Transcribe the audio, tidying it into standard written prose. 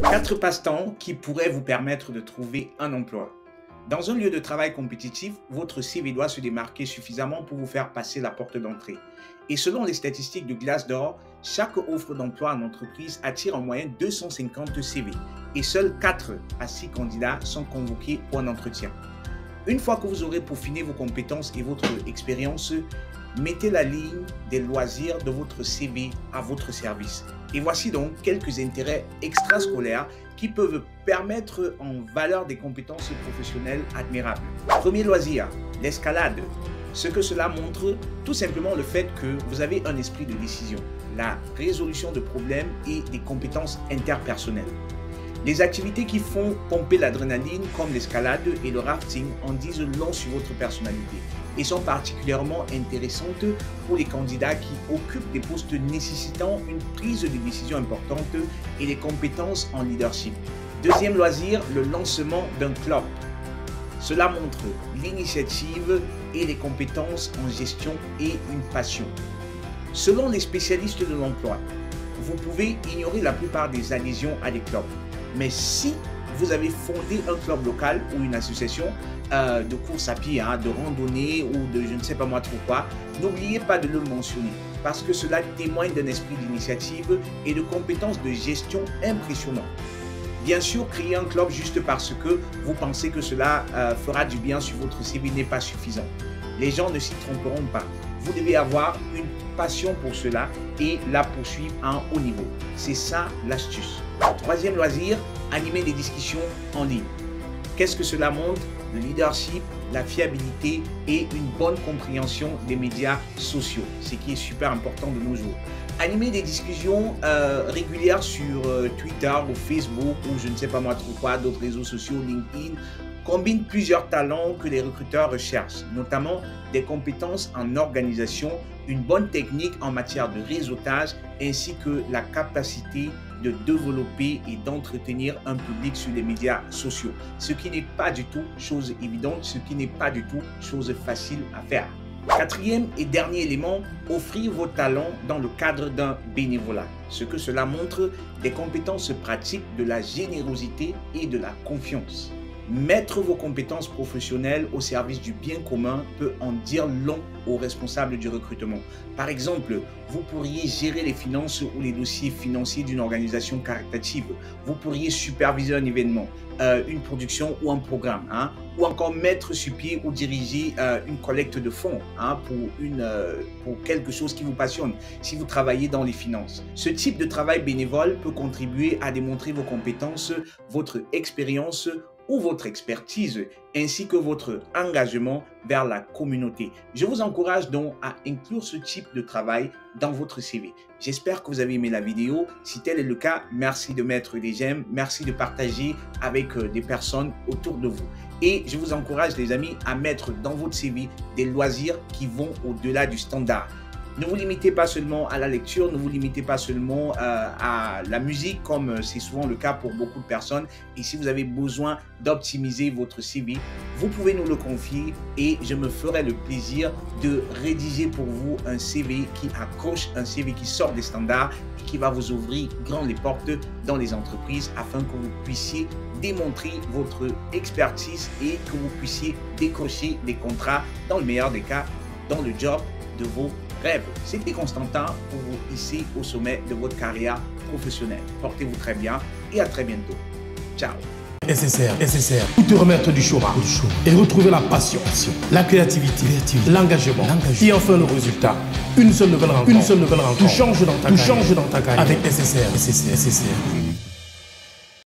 4 passe-temps qui pourraient vous permettre de trouver un emploi. Dans un lieu de travail compétitif, votre CV doit se démarquer suffisamment pour vous faire passer la porte d'entrée. Et selon les statistiques de Glassdoor, chaque offre d'emploi en entreprise attire en moyenne 250 CV et seuls 4 à 6 candidats sont convoqués pour un entretien. Une fois que vous aurez peaufiné vos compétences et votre expérience, mettez la ligne des loisirs de votre CV à votre service. Et voici donc quelques intérêts extrascolaires qui peuvent permettre en valeur des compétences professionnelles admirables. Premier loisir, l'escalade. Ce que cela montre, tout simplement le fait que vous avez un esprit de décision, la résolution de problèmes et des compétences interpersonnelles. Les activités qui font pomper l'adrénaline comme l'escalade et le rafting en disent long sur votre personnalité et sont particulièrement intéressantes pour les candidats qui occupent des postes nécessitant une prise de décision importante et des compétences en leadership. Deuxième loisir, le lancement d'un club. Cela montre l'initiative et les compétences en gestion et une passion. Selon les spécialistes de l'emploi, vous pouvez ignorer la plupart des adhésions à des clubs. Mais si vous avez fondé un club local ou une association de course à pied, de randonnée ou de je ne sais pas moi trop quoi, n'oubliez pas de le mentionner parce que cela témoigne d'un esprit d'initiative et de compétences de gestion impressionnant. Bien sûr, créer un club juste parce que vous pensez que cela fera du bien sur votre CV n'est pas suffisant. Les gens ne s'y tromperont pas. Vous devez avoir une passion pour cela et la poursuivre à un haut niveau. C'est ça l'astuce. Troisième loisir, animer des discussions en ligne. Qu'est-ce que cela montre? Le leadership, la fiabilité et une bonne compréhension des médias sociaux, ce qui est super important de nos jours. Animer des discussions régulières sur Twitter ou Facebook ou je ne sais pas moi trop quoi, d'autres réseaux sociaux, LinkedIn, combine plusieurs talents que les recruteurs recherchent, notamment des compétences en organisation, une bonne technique en matière de réseautage ainsi que la capacité de développer et d'entretenir un public sur les médias sociaux, ce qui n'est pas du tout chose évidente, ce qui n'est pas du tout chose facile à faire. Quatrième et dernier élément, offrir vos talents dans le cadre d'un bénévolat. Ce que cela montre, des compétences pratiques, de la générosité et de la confiance. Mettre vos compétences professionnelles au service du bien commun peut en dire long aux responsables du recrutement. Par exemple, vous pourriez gérer les finances ou les dossiers financiers d'une organisation caritative. Vous pourriez superviser un événement, une production ou un programme, ou encore mettre sur pied ou diriger une collecte de fonds pour quelque chose qui vous passionne si vous travaillez dans les finances. Ce type de travail bénévole peut contribuer à démontrer vos compétences, votre expérience ou votre expertise, ainsi que votre engagement vers la communauté. Je vous encourage donc à inclure ce type de travail dans votre CV. J'espère que vous avez aimé la vidéo. Si tel est le cas, merci de mettre des j'aime, merci de partager avec des personnes autour de vous. Et je vous encourage les amis à mettre dans votre CV des loisirs qui vont au-delà du standard. Ne vous limitez pas seulement à la lecture, ne vous limitez pas seulement à la musique comme c'est souvent le cas pour beaucoup de personnes. Et si vous avez besoin d'optimiser votre CV, vous pouvez nous le confier et je me ferai le plaisir de rédiger pour vous un CV qui accroche, un CV qui sort des standards et qui va vous ouvrir grand les portes dans les entreprises afin que vous puissiez démontrer votre expertise et que vous puissiez décrocher des contrats dans le meilleur des cas, dans le job de vos rêve. C'était Constantin pour vous hisser au sommet de votre carrière professionnelle. Portez-vous très bien et à très bientôt. Ciao. SSR, pour te remettre du chômage et retrouver la passion, la créativité, l'engagement et enfin le résultat. Une seule nouvelle rencontre, tout change dans ta carrière avec SSR.